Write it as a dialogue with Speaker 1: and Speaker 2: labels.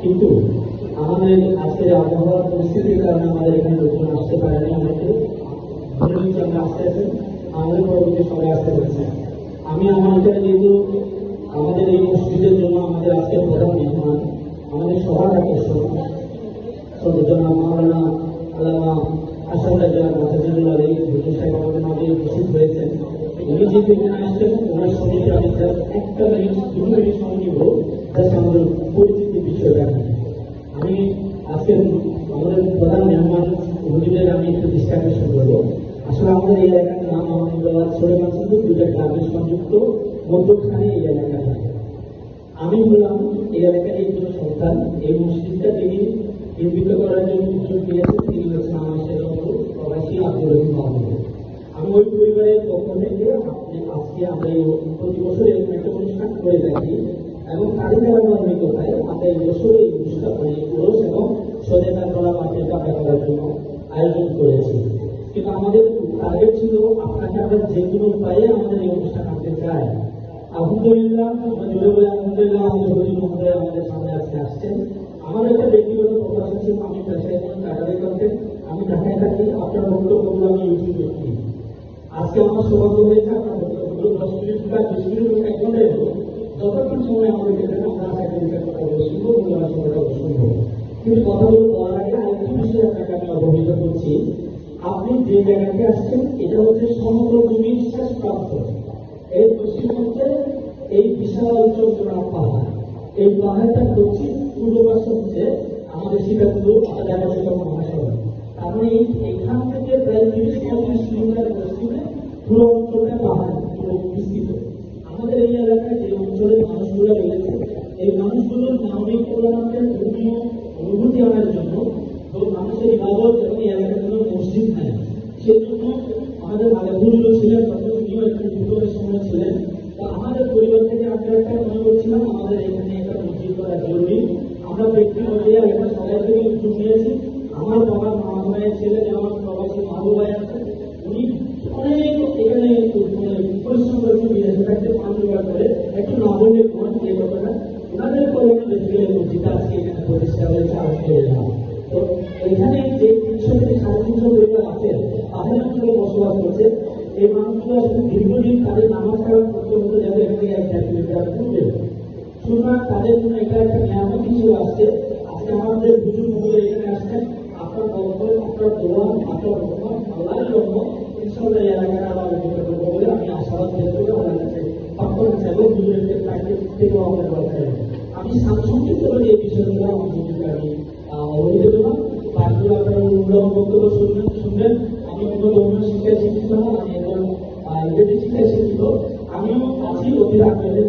Speaker 1: কিন্তু আমাদের আজকের আবহাওয়ার পরিস্থিতির কারণে আমাদের এখানে লোকজন আসতে পারেনি। অনেকে ধরে নিচ্ছি আমরা আসতে আসেন, আমাদের পরবর্তী সবাই আসতে পারছে। আমি আমার এখানে যেহেতু আমাদের এই মসজিদের জন্য আমাদের আজকের প্রধান মেহমান, আমাদের সবার আকর্ষণ জনাব মাওলানা আল্লামা হাসান রাজা মাতাজুল আলী হুজুর সাহেব আমাদের মাঝে উপস্থিত হয়েছেন। উনি যেহেতু এখানে আসছেন, ওনার সঙ্গে আমি একটা মিনিট 2 মিনিট সময় নিব জাস্ট আমাদের পরিচিতি বিষয়টা। আমি আজকে আমাদের প্রধান মেহমান হুজুরের আমি একটু দৃষ্টি আকর্ষণ করবো। আসলে আমাদের এই এলাকার নাম আহমদাবাদ সরেমানসিংপুর, দুটা গ্রামের সংযুক্ত মধ্যখানে এই এলাকাটা। আমি বললাম এই এলাকার একজন সন্তান, এই মসজিদটা যিনি নির্মিত করার জন্য উদ্যোগ নিয়েছেন তিনি হচ্ছেন আমার সেরকম প্রবাসী আব্দুর রহিম মাহমুদ। আমি ওই পরিবারের পক্ষ থেকে আজকে আমরা প্রতি বছর এরকম একটা অনুষ্ঠান করে থাকি এবং তাদের ধারাবাহিকতায় আমরা এই বছর এই অনুষ্ঠান পুরুষ এবং সদেকা কলা মাঠের কাটা করার জন্য আয়োজন করেছি। কিন্তু আমাদের টার্গেট ছিল আপনাকে আমরা যে কোনো উপায়ে আমাদের এই অনুষ্ঠান আনতে চাই। আলহামদুলিল্লাহ, আমরা জুড়ে বলে আলহামদুলিল্লাহ আমাদের হরিণ মহোদয় আমাদের সামনে আজকে আসছেন। আমার একটা ব্যক্তিগত প্রত্যাশা ছিল, আমি পেশায় কাটারি করতেন, আমি ঢাকায় থাকি, আপনার বক্তব্যগুলো আমি ইউটিউবে দেখি। আজকে আমার সৌভাগ্য হয়েছে আপনার বক্তব্যগুলো 10 মিনিট বা 20 মিনিট 1 ঘন্টায় হলো, যতক্ষণ সময় আমাদের এখানে আমরা একাডেমিকের কথা বলে শুনবো, মূল্যবান সময়টা শুনবো। কিন্তু কথাগুলো বলার আগে আরেকটি বিষয় আপনাকে আমি অবহিত করছি। আপনি যে জায়গাতে আসছেন এটা হচ্ছে সমগ্র জমির শেষ প্রান্ত। এই পশ্চিমবঙ্গের এই বিশাল চন্দ্রনাথ পাহাড়, এই পাহাড়টা পশ্চিম পূর্ব পাশে হচ্ছে আমাদের সীতাকুণ্ড জাতীয় মহাসড়ক। তার মানে এখান থেকে প্রায় 30-35 কিলোমিটার পশ্চিমে পুরো অঞ্চলটা পাহাড় পুরো বিস্তৃত। আমাদের এই এলাকায় যে অঞ্চলের মানুষগুলো রয়েছে, এই মানুষগুলোর মানবিক কল্যাণের ধর্মীয় অনুভূতি আনার জন্য মানুষের ইবাদত এবং এই এলাকার জন্য মসজিদ নেয়। সেই জন্য আমাদের আলেমুলও ছিলেন, উনিও একটা বিপ্লবের সময় ছিলেন। তো আমাদের পরিবার থেকে আমরা একটা মনে করছিলাম আমাদের এখানে একটা মসজিদ করা জরুরি। আমরা ব্যক্তিগত একটা সবাই থেকে উদ্যোগ নিয়েছি। আমার বাবার মামা ভাইয়ের ছেলে যেমন প্রবাসী মাহবুব ভাই আছে, উনি অনেক এখানে পরিশ্রম করেছেন, বিদেশে থাকতে পাঁচ করে একটু না বললে কোন এই কথাটা ওনাদের কল্যাণে দেখে মসজিদটা আজকে এখানে প্রতিষ্ঠা হয়েছে। আলহামদুলিল্লাহ। তো এখানে যে 300 থেকে 350 পরিবার আছে, পাহাড় অঞ্চলে বসবাস করছে, এই মানুষগুলো আসলে দীর্ঘদিন তাদের নামাজ কালাম করতে হতে যাবে এখান থেকে 1 কিলোমিটার দূরে। সুতরাং তাদের জন্য এটা একটা নিয়ামত হিসেবে আসছে। আজকে আমাদের হুজুর মহোদয় এখানে আসছেন, আপনার বরকত, আপনার দোয়া, আপনার রহমত আল্লাহর জন্য ইনশাআল্লাহ এই এলাকাটা আবার উন্নত করবো বলে আমি আশাবাদ ব্যক্ত করে আল্লাহর কাছে প্রার্থনা চাইব। হুজুরের প্রাকৃতিক থেকেও আমাদের দরকার। আমি সংক্ষিপ্ত করে এই বিষয়গুলো আমার হুজুরকে আমি অবহিত করলাম। বাকিগুলো আপনারা মূল্যবান বক্তব্য শুনবেন। আমি কোনো ধর্মীয় শিক্ষায় শিক্ষিত না, আমি একজন ইংরেজি শিক্ষায় শিক্ষিত। আমিও আছি অতি আগ্রহের